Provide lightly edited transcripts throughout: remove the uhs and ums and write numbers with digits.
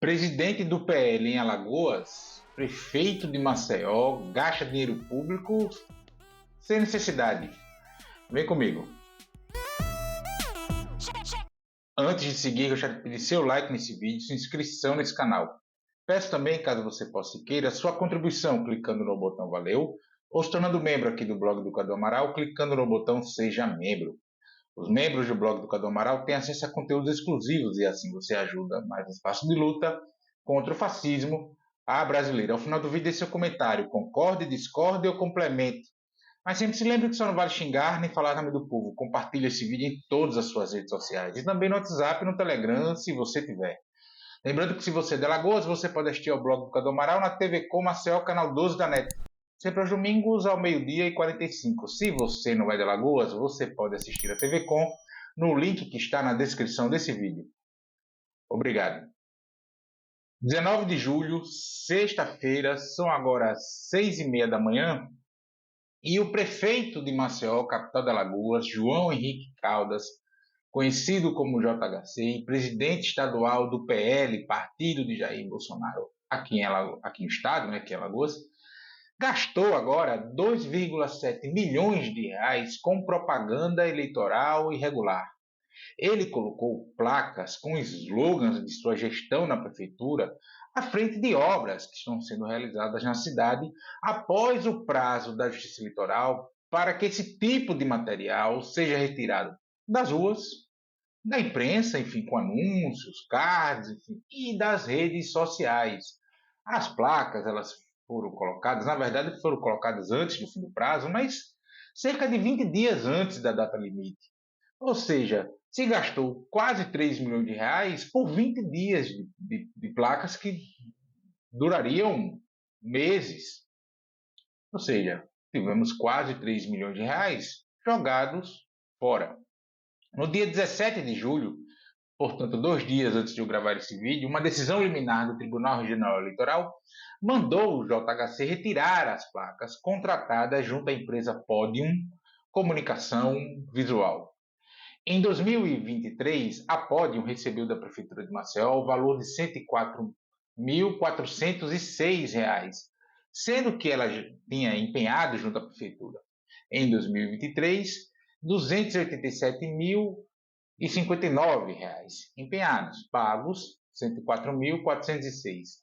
Presidente do PL em Alagoas, prefeito de Maceió, gasta dinheiro público sem necessidade. Vem comigo. Antes de seguir, gostaria de pedir seu like nesse vídeo, sua inscrição nesse canal. Peço também, caso você possa e queira, sua contribuição clicando no botão Valeu ou se tornando membro aqui do blog do Cadu Amaral, clicando no botão Seja Membro. Os membros do blog do Cadu Amaral têm acesso a conteúdos exclusivos e assim você ajuda mais no espaço de luta contra o fascismo à brasileira. Ao final do vídeo, deixe seu comentário, concorde, discorde ou complemente. Mas sempre se lembre que só não vale xingar nem falar em nome do povo. Compartilhe esse vídeo em todas as suas redes sociais e também no WhatsApp e no Telegram, se você tiver. Lembrando que se você é de Alagoas, você pode assistir ao blog do Cadu Amaral na TV Com Maceió, canal 12 da NET. Sempre aos domingos, ao meio-dia e 45. Se você não é de Alagoas, você pode assistir a TV Com no link que está na descrição desse vídeo. Obrigado. 19 de julho, sexta-feira, são agora 6h30 da manhã, e o prefeito de Maceió, capital de Alagoas, João Henrique Caldas, conhecido como JHC, e presidente estadual do PL, partido de Jair Bolsonaro, aqui no estado, aqui em Alagoas, gastou agora 2,7 milhões de reais com propaganda eleitoral irregular. Ele colocou placas com slogans de sua gestão na prefeitura à frente de obras que estão sendo realizadas na cidade após o prazo da Justiça Eleitoral para que esse tipo de material seja retirado das ruas, da imprensa, enfim, com anúncios, cards, enfim, e das redes sociais. As placas, elas foram colocadas, na verdade foram colocadas antes do fim do prazo, mas cerca de 20 dias antes da data limite. Ou seja, se gastou quase 3 milhões de reais por 20 dias de placas que durariam meses. Ou seja, tivemos quase 3 milhões de reais jogados fora. No dia 17 de julho, portanto 2 dias antes de eu gravar esse vídeo, uma decisão liminar do Tribunal Regional Eleitoral mandou o JHC retirar as placas contratadas junto à empresa Podium Comunicação Visual. Em 2023, a Podium recebeu da Prefeitura de Maceió o valor de R$ 104.406, sendo que ela tinha empenhado junto à Prefeitura, em 2023, R$ 287.059 empenhados, pagos R$ 104.406.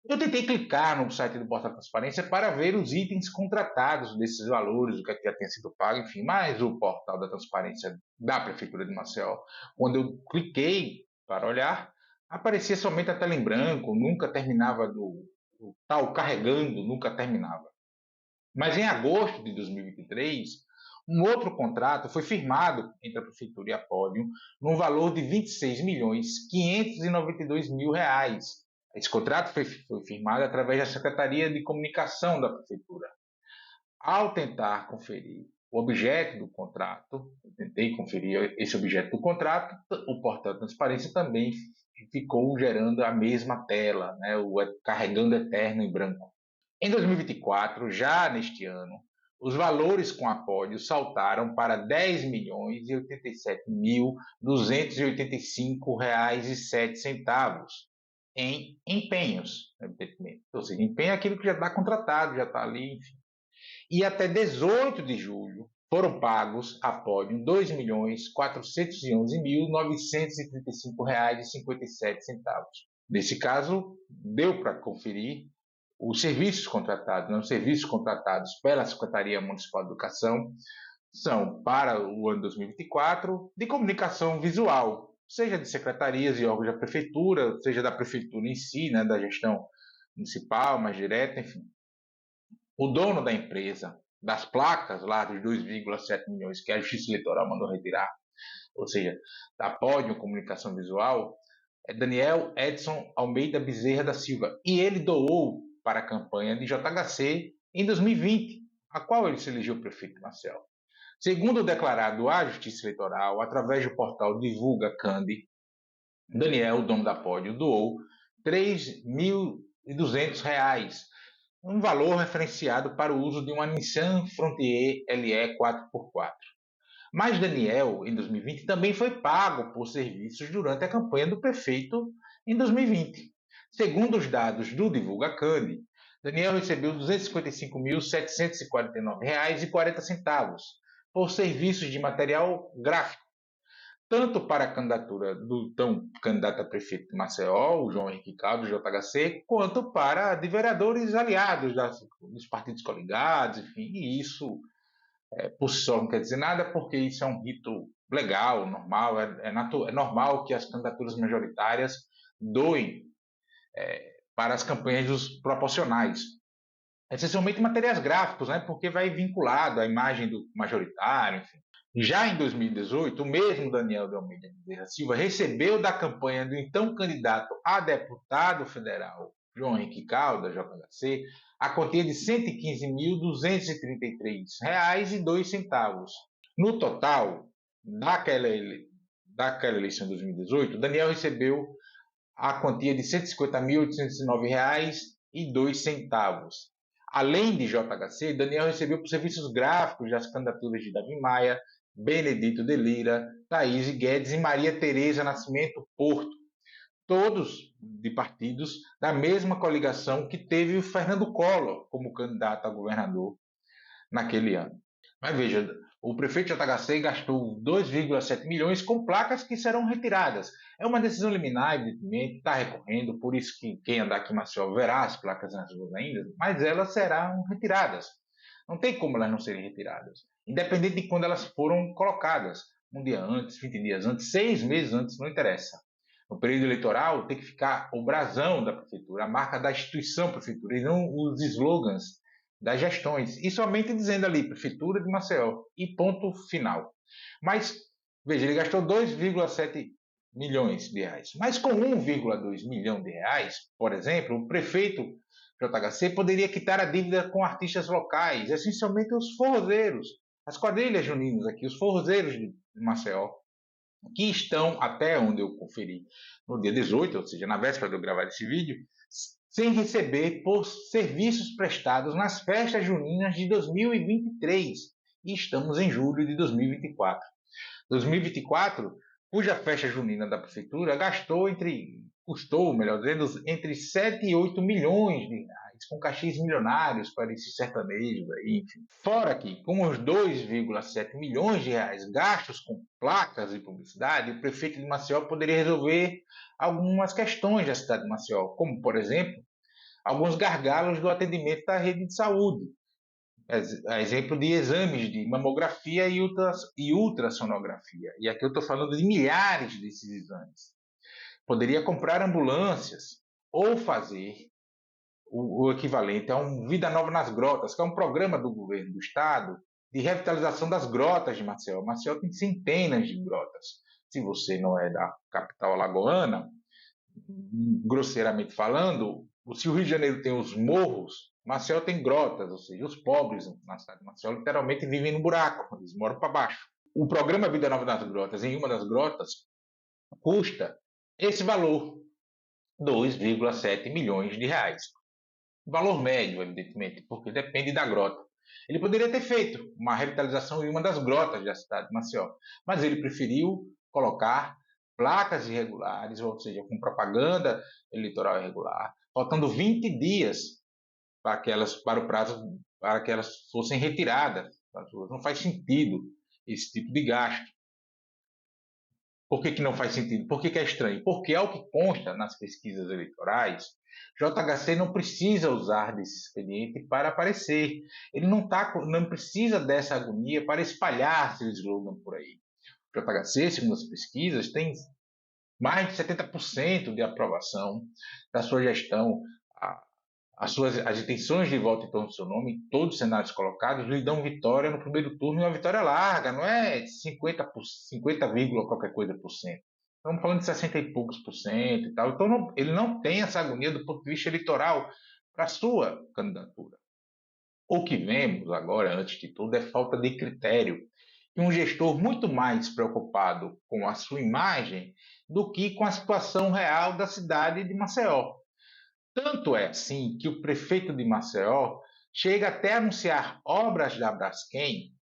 Eu tentei clicar no site do Portal da Transparência para ver os itens contratados desses valores, o que já tinha sido pago, enfim, mas o Portal da Transparência da Prefeitura de Maceió, quando eu cliquei para olhar, aparecia somente a tela em branco, nunca terminava o tal carregando, nunca terminava. Mas em agosto de 2023, um outro contrato foi firmado entre a Prefeitura e a Podium, num valor de R$ 26.592.000. Esse contrato foi firmado através da Secretaria de Comunicação da Prefeitura. Ao tentar conferir o objeto do contrato, eu tentei conferir esse objeto do contrato, o portal de transparência também ficou gerando a mesma tela, o carregando eterno em branco. Em 2024, já neste ano, os valores com apoio saltaram para R$ 10.087.285,07 em empenhos, evidentemente. Ou seja, empenho é aquilo que já está contratado, já está ali, enfim. E até 18 de julho foram pagos a Podium R$ 2.411.935,57. Nesse caso, deu para conferir os serviços contratados. Os serviços contratados pela Secretaria Municipal de Educação são, para o ano 2024, de comunicação visual, seja de secretarias e órgãos da prefeitura, seja da prefeitura em si, da gestão municipal mais direta, enfim. O dono da empresa, das placas lá dos 2,7 milhões que a Justiça Eleitoral mandou retirar, ou seja, da Podium Comunicação Visual, é Daniel Edson Almeida Bezerra da Silva, e ele doou para a campanha de JHC em 2020, a qual ele se elegeu prefeito de Maceió. Segundo declarado à Justiça Eleitoral, através do portal Divulga Candi, Daniel, o dono da Podium, doou R$ 3.200, um valor referenciado para o uso de uma Nissan Frontier LE 4x4. Mas Daniel, em 2020, também foi pago por serviços durante a campanha do prefeito em 2020. Segundo os dados do Divulga Cane, Daniel recebeu R$ 255.749,40 por serviços de material gráfico, tanto para a candidatura do então candidato a prefeito de Maceió, o João Henrique Caldas, do JHC, quanto para de vereadores aliados dos partidos coligados, enfim, e isso por si só não quer dizer nada, porque isso é um rito legal, normal, é normal que as candidaturas majoritárias doem para as campanhas dos proporcionais. Essencialmente materiais gráficos, né, porque vai vinculado à imagem do majoritário, enfim. Já em 2018, o mesmo Daniel de Almeida Bezerra Silva recebeu da campanha do então candidato a deputado federal, João Henrique Caldas, JHC, a quantia de R$ 115.233,02. No total, daquela eleição de 2018, Daniel recebeu a quantia de R$ 150.809,02. Além de JHC, Daniel recebeu por serviços gráficos das candidaturas de Davi Maia, Benedito de Lira, Thaís Guedes e Maria Tereza Nascimento Porto, todos de partidos da mesma coligação que teve o Fernando Collor como candidato a governador naquele ano. Mas veja, o prefeito de JHC gastou 2,7 milhões com placas que serão retiradas. É uma decisão liminar, evidentemente, está recorrendo, por isso que quem andar aqui em Maceió verá as placas nas ruas ainda, mas elas serão retiradas. Não tem como elas não serem retiradas, independente de quando elas foram colocadas. Um dia antes, 20 dias antes, 6 meses antes, não interessa. No período eleitoral tem que ficar o brasão da prefeitura, a marca da instituição prefeitura, e não os slogans das gestões, e somente dizendo ali, Prefeitura de Maceió, e ponto final. Mas, veja, ele gastou 2,7 milhões de reais. Mas com 1,2 milhão de reais, por exemplo, o prefeito JHC poderia quitar a dívida com artistas locais, essencialmente os forrozeiros, as quadrilhas juninas aqui, os forrozeiros de Maceió, que estão, até onde eu conferi, no dia 18, ou seja, na véspera de eu gravar esse vídeo, sem receber por serviços prestados nas festas juninas de 2023. E estamos em julho de 2024. 2024, cuja festa junina da prefeitura custou, melhor dizendo, entre 7 e 8 milhões de reais, com cachês milionários para esses sertanejos aí, enfim. Fora que, com os 2,7 milhões de reais gastos com placas e publicidade, o prefeito de Maceió poderia resolver algumas questões da cidade de Maceió, como, por exemplo, alguns gargalos do atendimento da rede de saúde, a exemplo de exames de mamografia e ultrassonografia. E aqui eu estou falando de milhares desses exames. Poderia comprar ambulâncias ou fazer o equivalente a um Vida Nova nas Grotas, que é um programa do governo do estado de revitalização das grotas de Maceió. Maceió tem centenas de grotas. Se você não é da capital alagoana, grosseiramente falando, se o Rio de Janeiro tem os morros, Maceió tem grotas, ou seja, os pobres na cidade de Maceió literalmente vivem no buraco, eles moram para baixo. O programa Vida Nova nas Grotas, em uma das grotas, custa esse valor, 2,7 milhões de reais. Valor médio, evidentemente, porque depende da grota. Ele poderia ter feito uma revitalização em uma das grotas da cidade de Maceió, mas ele preferiu colocar placas irregulares, ou seja, com propaganda eleitoral irregular, faltando 20 dias para o prazo para que elas fossem retiradas. Não faz sentido esse tipo de gasto. Por que não faz sentido? Por que é estranho? Porque, ao que consta nas pesquisas eleitorais, JHC não precisa usar desse expediente para aparecer. Ele não precisa dessa agonia para espalhar seu slogan por aí. O JHC, segundo as pesquisas, tem mais de 70% de aprovação da sua gestão. As intenções de voto em torno do seu nome, em todos os cenários colocados, lhe dão vitória no primeiro turno e uma vitória larga, não é 50, 50, qualquer coisa por cento. Estamos falando de 60 e poucos por cento e tal. Então ele não tem essa agonia do ponto de vista eleitoral para a sua candidatura. O que vemos agora, antes de tudo, é falta de critério. E um gestor muito mais preocupado com a sua imagem do que com a situação real da cidade de Maceió. Tanto é assim que o prefeito de Maceió chega até a anunciar obras da Braskem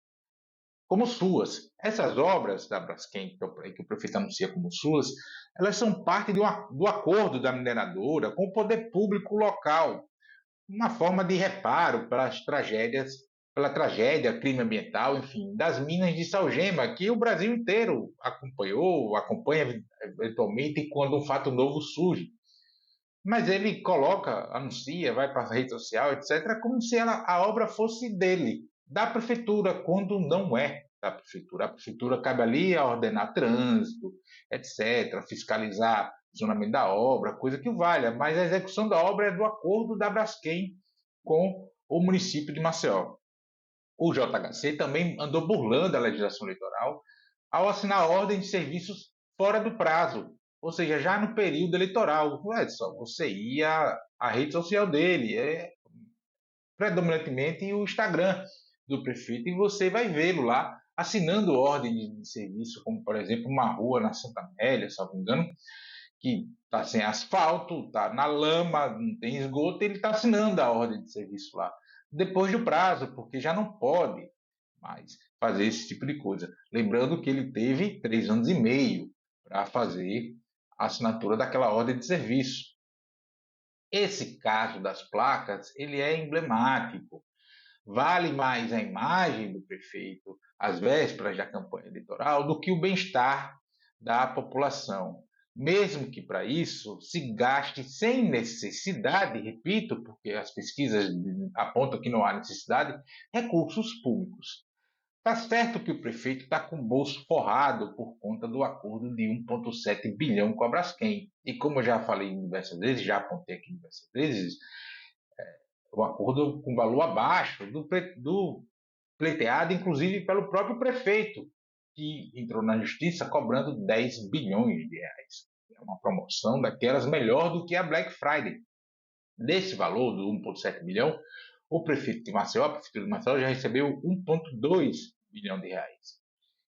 como suas. Essas obras da Braskem, que o prefeito anuncia como suas, elas são parte do acordo da mineradora com o poder público local, uma forma de reparo pela tragédia, crime ambiental, enfim, das minas de Salgema, que o Brasil inteiro acompanha eventualmente quando um fato novo surge. Mas ele anuncia, vai para a rede social, etc., como se a obra fosse dele, da prefeitura, quando não é da prefeitura. A prefeitura cabe ali a ordenar trânsito, etc., fiscalizar o funcionamento da obra, coisa que valha, mas a execução da obra é do acordo da Braskem com o município de Maceió. O JHC também andou burlando a legislação eleitoral ao assinar a ordem de serviços fora do prazo, ou seja, já no período eleitoral. É só você ir à rede social dele, predominantemente o Instagram do prefeito, e você vai vê-lo lá assinando ordem de serviço, como por exemplo uma rua na Santa Amélia, se não me engano, que está sem asfalto, está na lama, não tem esgoto, ele está assinando a ordem de serviço lá, depois do prazo, porque já não pode mais fazer esse tipo de coisa. Lembrando que ele teve 3 anos e meio para fazer a assinatura daquela ordem de serviço. Esse caso das placas, ele é emblemático. Vale mais a imagem do prefeito às vésperas da campanha eleitoral do que o bem-estar da população. Mesmo que para isso se gaste sem necessidade, repito, porque as pesquisas apontam que não há necessidade, recursos públicos. Está certo que o prefeito está com o bolso forrado por conta do acordo de 1,7 bilhão com a Braskem. E como eu já falei diversas vezes, já apontei aqui diversas vezes, o acordo com valor abaixo do pleiteado, inclusive pelo próprio prefeito, que entrou na justiça cobrando 10 bilhões de reais. É uma promoção daquelas melhor do que a Black Friday. Desse valor, do 1,7 bilhão, o prefeito de Maceió, a prefeitura de Maceió, já recebeu 1,2 bilhão de reais.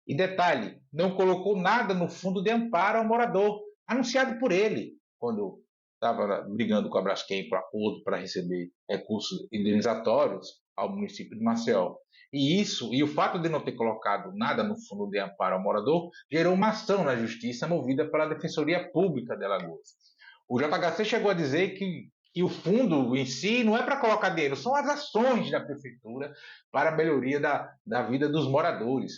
E detalhe, não colocou nada no fundo de amparo ao morador, anunciado por ele, quando estava brigando com a Braskem por acordo para receber recursos indenizatórios ao município de Maceió. E o fato de não ter colocado nada no fundo de amparo ao morador gerou uma ação na justiça movida pela Defensoria Pública de Alagoas. O JHC chegou a dizer que o fundo em si não é para colocar dinheiro, são as ações da prefeitura para a melhoria da vida dos moradores.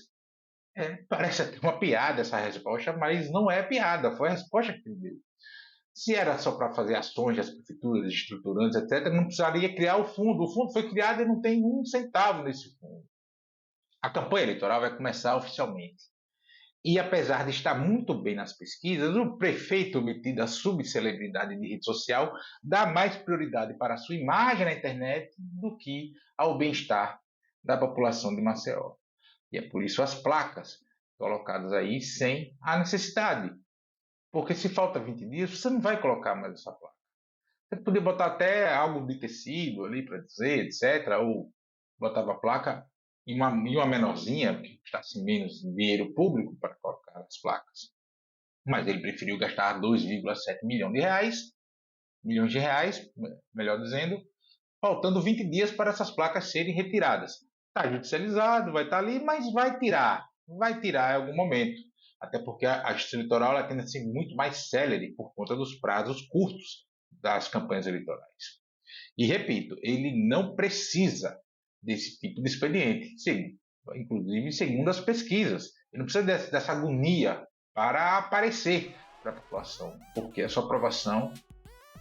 Parece até uma piada essa resposta, mas não é piada, foi a resposta que ele deu. Se era só para fazer ações das prefeituras, estruturantes, etc., não precisaria criar o fundo. O fundo foi criado e não tem um centavo nesse fundo. A campanha eleitoral vai começar oficialmente. E apesar de estar muito bem nas pesquisas, o prefeito, metido a subcelebridade de rede social, dá mais prioridade para a sua imagem na internet do que ao bem-estar da população de Maceió. E é por isso as placas colocadas aí sem a necessidade. Porque se falta 20 dias, você não vai colocar mais essa placa. Você podia botar até algo de tecido ali para dizer, etc. Ou botava a placa em uma menorzinha, que custasse menos dinheiro público para colocar as placas. Mas ele preferiu gastar 2,7 milhões de reais, melhor dizendo, faltando 20 dias para essas placas serem retiradas. Está judicializado, vai estar ali, mas vai tirar em algum momento. Até porque a justiça eleitoral ela tende a ser muito mais célere por conta dos prazos curtos das campanhas eleitorais. E repito, ele não precisa desse tipo de expediente, inclusive segundo as pesquisas. Ele não precisa dessa agonia para aparecer para a população, porque a sua aprovação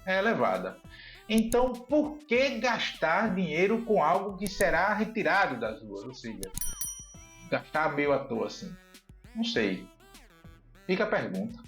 é elevada. Então, por que gastar dinheiro com algo que será retirado das ruas? Ou seja, gastar meio à toa assim? Não sei. Fica a pergunta.